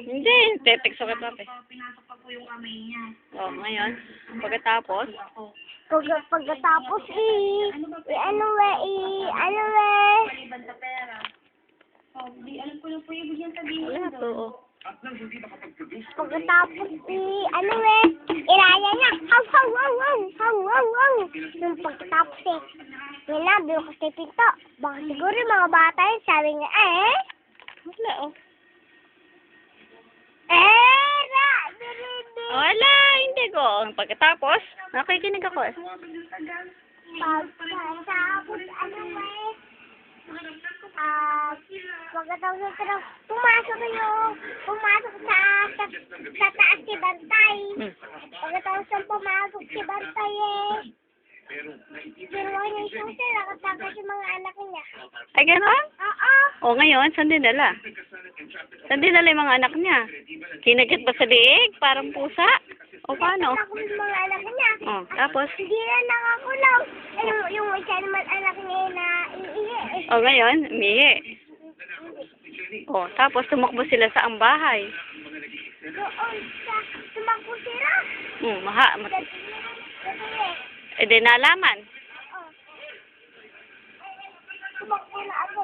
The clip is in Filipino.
Hindi, tetekso ka pa. Pinasok pa po yung kamay niya. Oh, ngayon, pagkatapos, Pagkatapos Maliban sa pera. Oh, di alam ko na po yung bigyan sabihin wala to, doon. oh. pagkatapos ilaya niya. Haw, haw, haw, haw, haw, haw, haw. Yung pagkatapos yun na, doon ko sa pinto. Baka siguro yung mga bata yun, sabi niya, Wala, oh. Dirindi. Wala, hindi ko. Pagkatapos, nakikinig ako eh. Pagkatapos, pagkatapos pumasok sa taas si Bantay. Pagkatapos pumasok si Bantay ginawa niya yung susi, nakatapos yung mga anak niya. Ay, gano'n? Oo. O, ngayon, saan dinala? Saan dinala yung mga anak niya? Kinagit ba sa liig? Parang pusa? O, paano? Nakakul yung mga anak niya. O, tapos? Hindi na nakakulaw. Yung isa naman anak niya na iihi. O, ngayon, umihi. O, tapos tumakbo sila sa ang bahay. Doon sa tumakbo sila. E di nalaman. Tumakbo na ako.